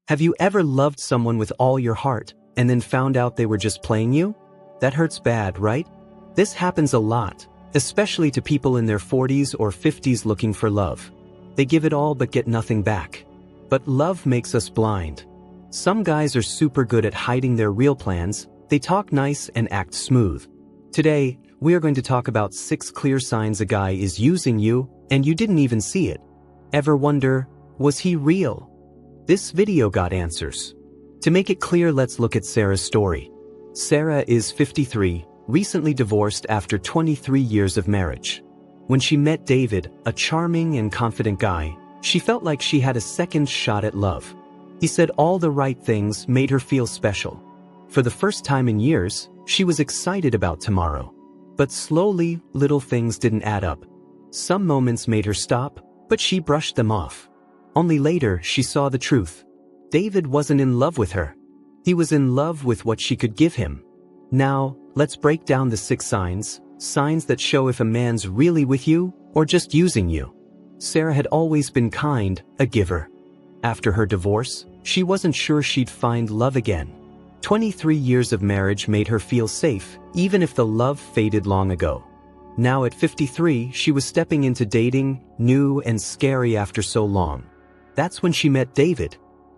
Have you ever loved someone with all your heart, and then found out they were just playing you? That hurts bad, right? This happens a lot, especially to people in their 40s or 50s looking for love. They give it all but get nothing back. But love makes us blind. Some guys are super good at hiding their real plans. They talk nice and act smooth. Today, we are going to talk about 6 clear signs a guy is using you, and you didn't even see it. Ever wonder, was he real? This video got answers. To make it clear, let's look at Sarah's story. Sarah is 53, recently divorced after 23 years of marriage. When she met David, a charming and confident guy, she felt like she had a second shot at love. He said all the right things, made her feel special. For the first time in years, she was excited about tomorrow. But slowly, little things didn't add up. Some moments made her stop, but she brushed them off. Only later, she saw the truth. David wasn't in love with her. He was in love with what she could give him. Now, let's break down the 6 signs that show if a man's really with you or just using you. Sarah had always been kind, a giver. After her divorce, she wasn't sure she'd find love again. 23 years of marriage made her feel safe, even if the love faded long ago. Now at 53, she was stepping into dating, new and scary after so long. That's when she met David.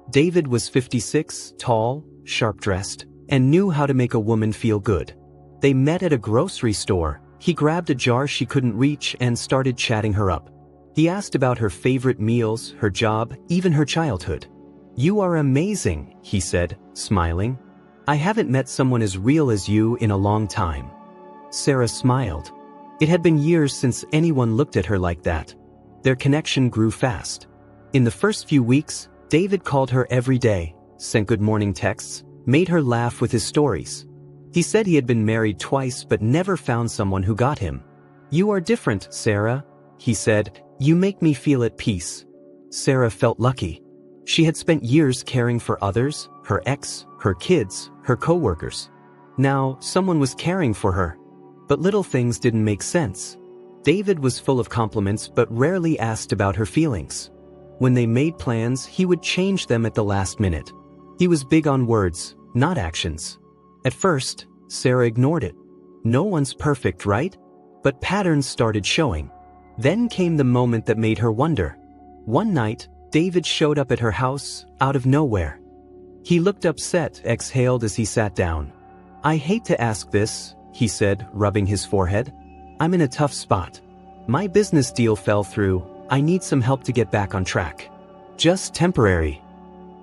David was 56, tall, sharp-dressed, and knew how to make a woman feel good. They met at a grocery store. He grabbed a jar she couldn't reach and started chatting her up. He asked about her favorite meals, her job, even her childhood. "You are amazing," he said, smiling. "I haven't met someone as real as you in a long time." Sarah smiled. It had been years since anyone looked at her like that. Their connection grew fast. In the first few weeks, David called her every day, sent good morning texts, made her laugh with his stories. He said he had been married twice but never found someone who got him. "You are different, Sarah," he said. "You make me feel at peace." Sarah felt lucky. She had spent years caring for others, her ex, her kids, her co-workers. Now, someone was caring for her. But little things didn't make sense. David was full of compliments but rarely asked about her feelings. When they made plans, he would change them at the last minute. He was big on words, not actions. At first, Sarah ignored it. No one's perfect, right? But patterns started showing. Then came the moment that made her wonder. One night, David showed up at her house, out of nowhere. He looked upset, exhaled as he sat down. "I hate to ask this," he said, rubbing his forehead. "I'm in a tough spot. My business deal fell through. I need some help to get back on track." "Just temporary."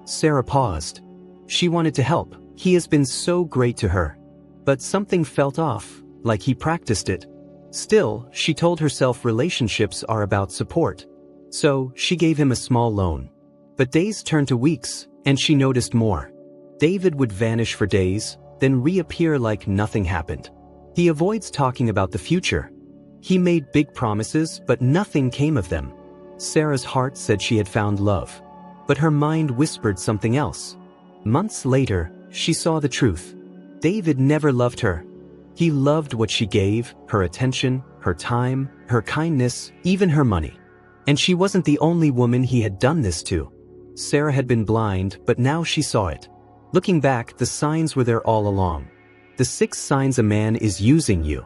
Sarah paused. She wanted to help. He has been so great to her. But something felt off, like he practiced it. Still, she told herself relationships are about support. So, she gave him a small loan. But days turned to weeks, and she noticed more. David would vanish for days, then reappear like nothing happened. He avoids talking about the future. He made big promises, but nothing came of them. Sarah's heart said she had found love. But her mind whispered something else. Months later, she saw the truth. David never loved her. He loved what she gave, her attention, her time, her kindness, even her money. And she wasn't the only woman he had done this to. Sarah had been blind, but now she saw it. Looking back, the signs were there all along. The 6 signs a man is using you.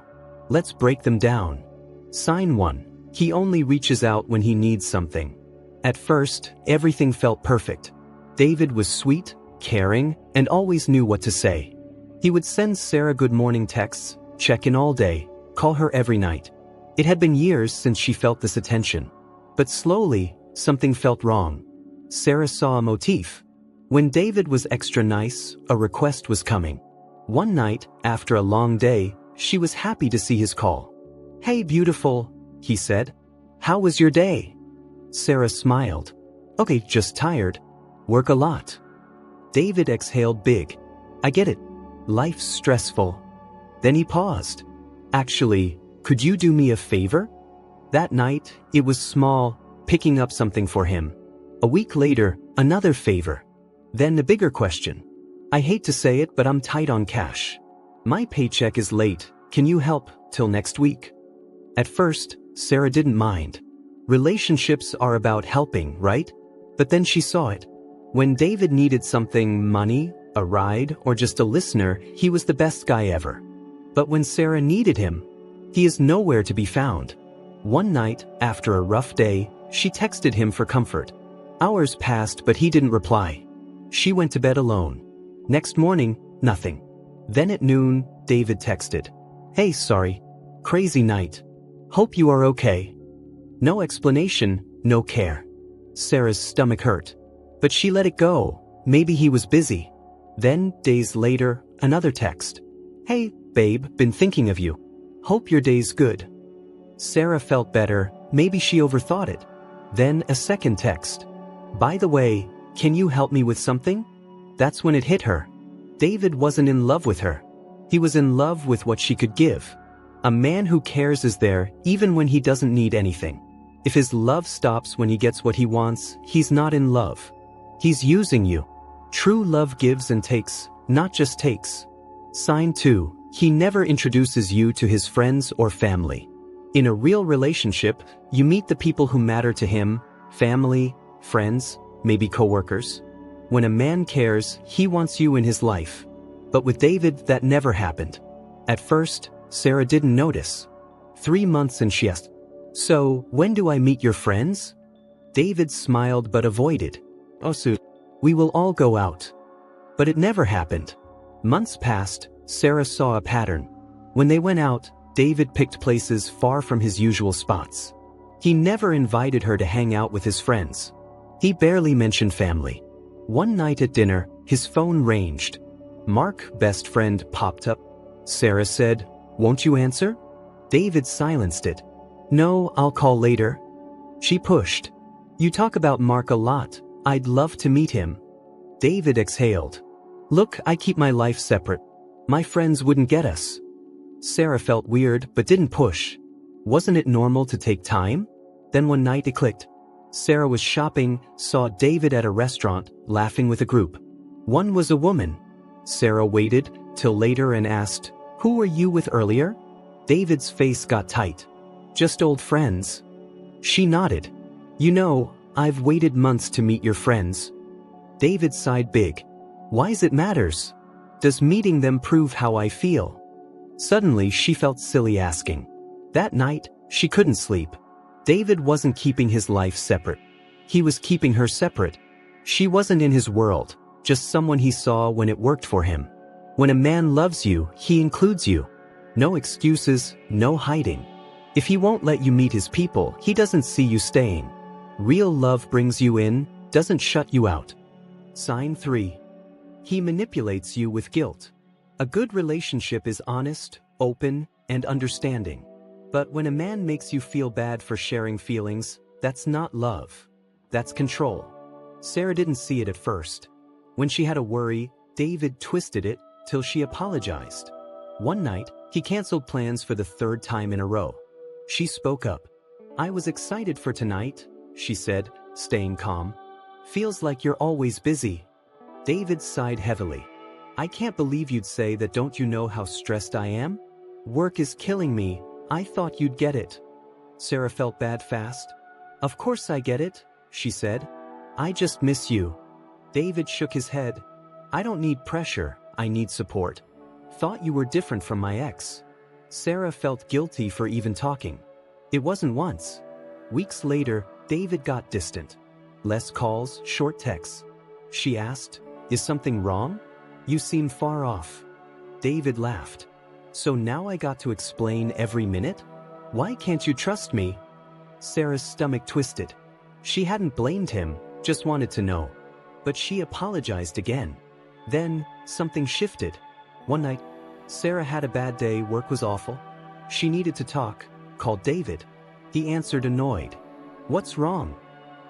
Let's break them down. Sign 1. He only reaches out when he needs something. At first, everything felt perfect. David was sweet, caring, and always knew what to say. He would send Sarah good morning texts, check in all day, call her every night. It had been years since she felt this attention. But slowly, something felt wrong. Sarah saw a motif. When David was extra nice, a request was coming. One night, after a long day, she was happy to see his call. "Hey, beautiful," he said. "How was your day?" Sarah smiled. "Okay, just tired. Work a lot." David exhaled big. "I get it. Life's stressful." Then he paused. "Actually, could you do me a favor?" That night, it was small, picking up something for him. A week later, another favor. Then a bigger question. "I hate to say it, but I'm tight on cash. My paycheck is late. Can you help till next week?" At first, Sarah didn't mind. Relationships are about helping, right? But then she saw it. When David needed something, money, a ride, or just a listener, he was the best guy ever. But when Sarah needed him, he is nowhere to be found. One night, after a rough day, she texted him for comfort. Hours passed, but he didn't reply. She went to bed alone. Next morning, nothing. Then at noon, David texted, "Hey, sorry. Crazy night. Hope you are okay." No explanation, no care. Sarah's stomach hurt. But she let it go. Maybe he was busy. Then, days later, another text. "Hey, babe, been thinking of you. Hope your day's good." Sarah felt better, maybe she overthought it. Then a second text. "By the way, can you help me with something?" That's when it hit her. David wasn't in love with her. He was in love with what she could give. A man who cares is there even when he doesn't need anything. If his love stops when he gets what he wants, he's not in love. He's using you. True love gives and takes, not just takes. Sign 2. He never introduces you to his friends or family. In a real relationship, you meet the people who matter to him, family, friends, maybe coworkers. When a man cares, he wants you in his life. But with David, that never happened. At first, Sarah didn't notice. 3 months and she asked, "So, when do I meet your friends?" David smiled but avoided. "Oh, soon. We will all go out." But it never happened. Months passed, Sarah saw a pattern. When they went out, David picked places far from his usual spots. He never invited her to hang out with his friends. He barely mentioned family. One night at dinner, his phone ranged. Mark, best friend, popped up. Sarah said, "Won't you answer?" David silenced it. "No, I'll call later." She pushed. "You talk about Mark a lot. I'd love to meet him." David exhaled. "Look, I keep my life separate. My friends wouldn't get us." Sarah felt weird but didn't push. Wasn't it normal to take time? Then one night it clicked. Sarah was shopping, saw David at a restaurant, laughing with a group. One was a woman. Sarah waited till later and asked, "Who were you with earlier?" David's face got tight. "Just old friends." She nodded. "You know, I've waited months to meet your friends." David sighed big. "Why's it matters? Does meeting them prove how I feel?" Suddenly she felt silly asking. That night, she couldn't sleep. David wasn't keeping his life separate. He was keeping her separate. She wasn't in his world, just someone he saw when it worked for him. When a man loves you, he includes you. No excuses, no hiding. If he won't let you meet his people, he doesn't see you staying. Real love brings you in, doesn't shut you out. Sign 3. He manipulates you with guilt. A good relationship is honest, open, and understanding. But when a man makes you feel bad for sharing feelings, that's not love. That's control. Sarah didn't see it at first. When she had a worry, David twisted it till she apologized. One night, he canceled plans for the 3rd time in a row. She spoke up. "I was excited for tonight," she said, staying calm. "Feels like you're always busy." David sighed heavily. "I can't believe you'd say that. Don't you know how stressed I am? Work is killing me. I thought you'd get it." Sarah felt bad fast. "Of course I get it," she said. "I just miss you." David shook his head. "I don't need pressure, I need support. Thought you were different from my ex." Sarah felt guilty for even talking. It wasn't once. Weeks later, David got distant. Less calls, short texts. She asked, "Is something wrong? You seem far off." David laughed. "So now I got to explain every minute? Why can't you trust me?" Sarah's stomach twisted. She hadn't blamed him, just wanted to know. But she apologized again. Then, something shifted. One night, Sarah had a bad day, work was awful. She needed to talk, called David. He answered annoyed. "What's wrong?"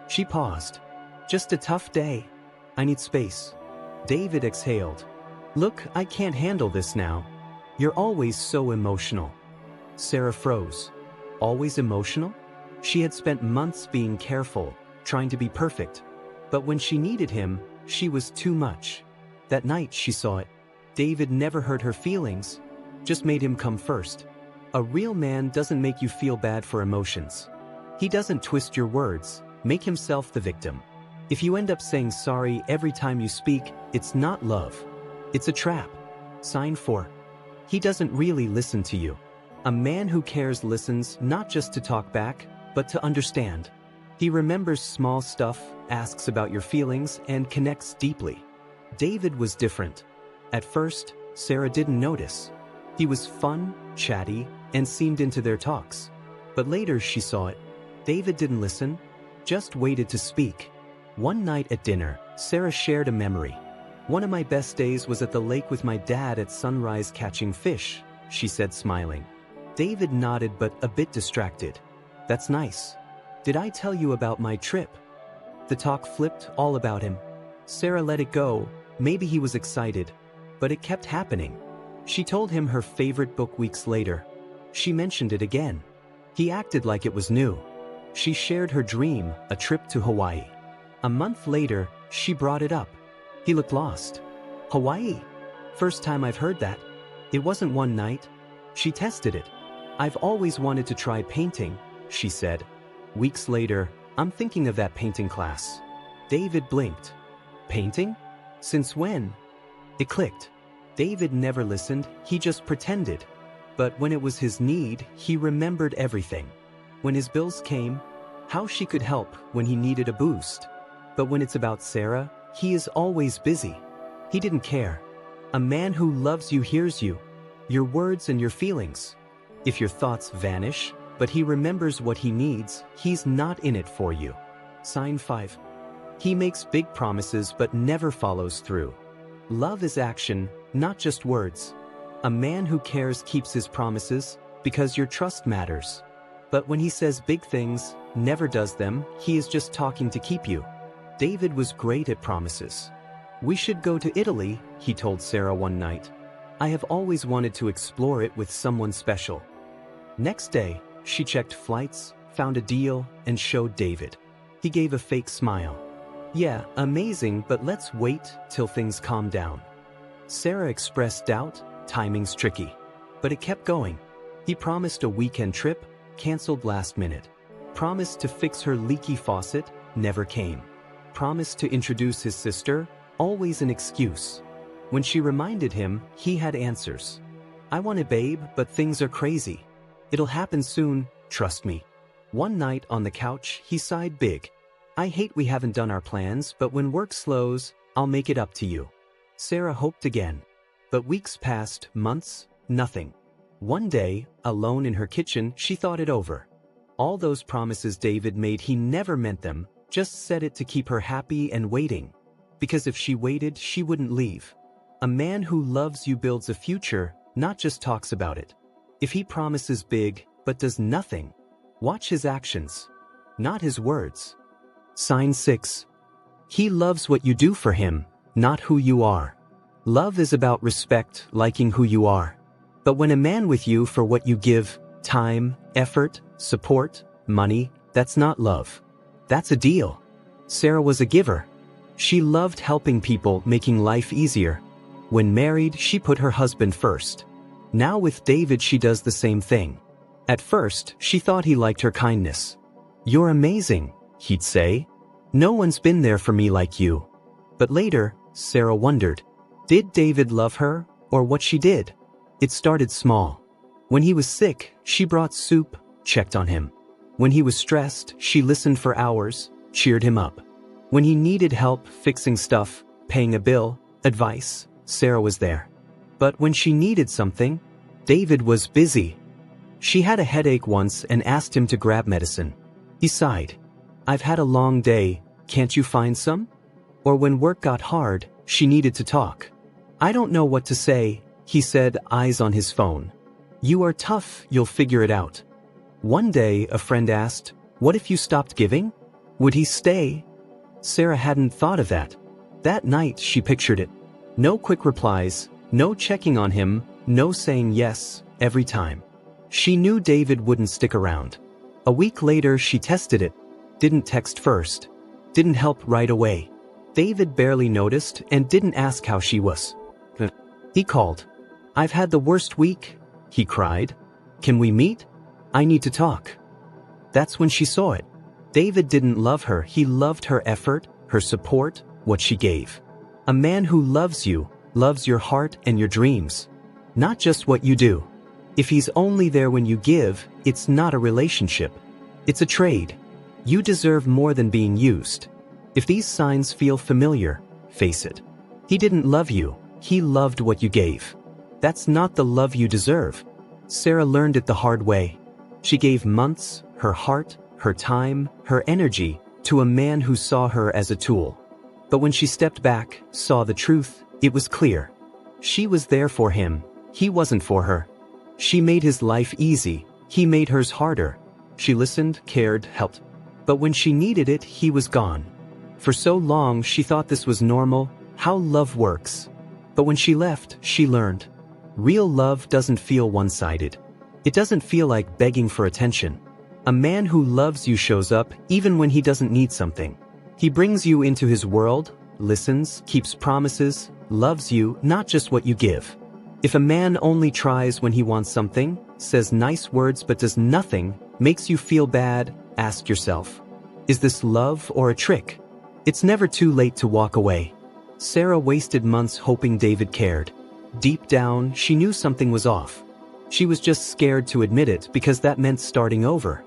She paused. "Just a tough day. I need space." David exhaled. "Look, I can't handle this now. You're always so emotional." Sarah froze. Always emotional? She had spent months being careful, trying to be perfect. But when she needed him, she was too much. That night she saw it. David never hurt her feelings, just made him come first. A real man doesn't make you feel bad for emotions. He doesn't twist your words, make himself the victim. If you end up saying sorry every time you speak, it's not love. It's a trap. Sign 4. He doesn't really listen to you. A man who cares listens not just to talk back, but to understand. He remembers small stuff, asks about your feelings, and connects deeply. David was different. At first, Sarah didn't notice. He was fun, chatty, and seemed into their talks. But later she saw it. David didn't listen, just waited to speak. One night at dinner, Sarah shared a memory. "One of my best days was at the lake with my dad at sunrise catching fish," she said, smiling. David nodded, but a bit distracted. "That's nice. Did I tell you about my trip?" The talk flipped all about him. Sarah let it go. Maybe he was excited. But it kept happening. She told him her favorite book weeks later. She mentioned it again. He acted like it was new. She shared her dream, a trip to Hawaii. A month later, she brought it up. He looked lost. "Hawaii? First time I've heard that." It wasn't one night. She tested it. "I've always wanted to try painting," she said. Weeks later, "I'm thinking of that painting class." David blinked. "Painting? Since when?" It clicked. David never listened, he just pretended. But when it was his need, he remembered everything. When his bills came, how she could help when he needed a boost. But when it's about Sarah, he is always busy. He didn't care. A man who loves you hears you, your words and your feelings. If your thoughts vanish, but he remembers what he needs, he's not in it for you. Sign 5. He makes big promises but never follows through. Love is action, not just words. A man who cares keeps his promises because your trust matters. But when he says big things, never does them, he is just talking to keep you. David was great at promises. "We should go to Italy," he told Sarah one night. "I have always wanted to explore it with someone special." Next day, she checked flights, found a deal, and showed David. He gave a fake smile. "Yeah, amazing, but let's wait till things calm down." Sarah expressed doubt. Timing's tricky. But it kept going. He promised a weekend trip, canceled last minute. Promised to fix her leaky faucet, never came. Promised to introduce his sister, always an excuse. When she reminded him, he had answers. "I want it, babe, but things are crazy. It'll happen soon, trust me." One night on the couch, he sighed big. "I hate we haven't done our plans, but when work slows, I'll make it up to you." Sarah hoped again. But weeks passed, months, nothing. One day, alone in her kitchen, she thought it over. All those promises David made, he never meant them, just said it to keep her happy and waiting. Because if she waited, she wouldn't leave. A man who loves you builds a future, not just talks about it. If he promises big, but does nothing, watch his actions, not his words. Sign 6. He loves what you do for him, not who you are. Love is about respect, liking who you are. But when a man with you for what you give, time, effort, support, money, that's not love. That's a deal. Sarah was a giver. She loved helping people, making life easier. When married, she put her husband first. Now with David, she does the same thing. At first, she thought he liked her kindness. "You're amazing," he'd say. "No one's been there for me like you." But later, Sarah wondered, did David love her, or what she did? It started small. When he was sick, she brought soup, checked on him. When he was stressed, she listened for hours, cheered him up. When he needed help fixing stuff, paying a bill, advice, Sarah was there. But when she needed something, David was busy. She had a headache once and asked him to grab medicine. He sighed. "I've had a long day, can't you find some?" Or when work got hard, she needed to talk. "I don't know what to say," he said, eyes on his phone. "You are tough, you'll figure it out." One day, a friend asked, "What if you stopped giving? Would he stay?" Sarah hadn't thought of that. That night, she pictured it. No quick replies, no checking on him, no saying yes every time. She knew David wouldn't stick around. A week later, she tested it. Didn't text first. Didn't help right away. David barely noticed and didn't ask how she was. He called. "I've had the worst week," he cried. "Can we meet? I need to talk." That's when she saw it. David didn't love her, he loved her effort, her support, what she gave. A man who loves you, loves your heart and your dreams. Not just what you do. If he's only there when you give, it's not a relationship. It's a trade. You deserve more than being used. If these signs feel familiar, face it. He didn't love you, he loved what you gave. That's not the love you deserve. Sarah learned it the hard way. She gave months, her heart, her time, her energy, to a man who saw her as a tool. But when she stepped back, saw the truth, it was clear. She was there for him, he wasn't for her. She made his life easy, he made hers harder. She listened, cared, helped. But when she needed it, he was gone. For so long she thought this was normal, how love works. But when she left, she learned. Real love doesn't feel one-sided. It doesn't feel like begging for attention. A man who loves you shows up even when he doesn't need something. He brings you into his world, listens, keeps promises, loves you, not just what you give. If a man only tries when he wants something, says nice words but does nothing, makes you feel bad, ask yourself, is this love or a trick? It's never too late to walk away. Sarah wasted months hoping David cared. Deep down, she knew something was off. She was just scared to admit it because that meant starting over.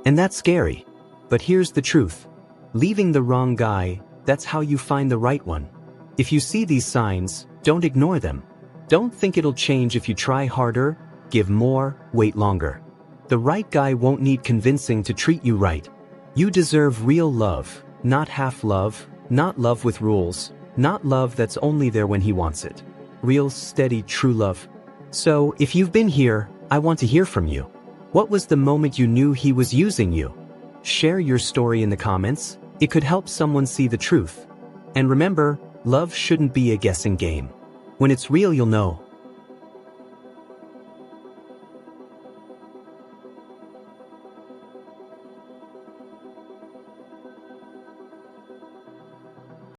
And that's scary. But here's the truth. Leaving the wrong guy, that's how you find the right one. If you see these signs, don't ignore them. Don't think it'll change if you try harder, give more, wait longer. The right guy won't need convincing to treat you right. You deserve real love, not half love, not love with rules, not love that's only there when he wants it. Real, steady, true love. So, if you've been here, I want to hear from you. What was the moment you knew he was using you? Share your story in the comments. It could help someone see the truth. And remember, love shouldn't be a guessing game. When it's real, you'll know.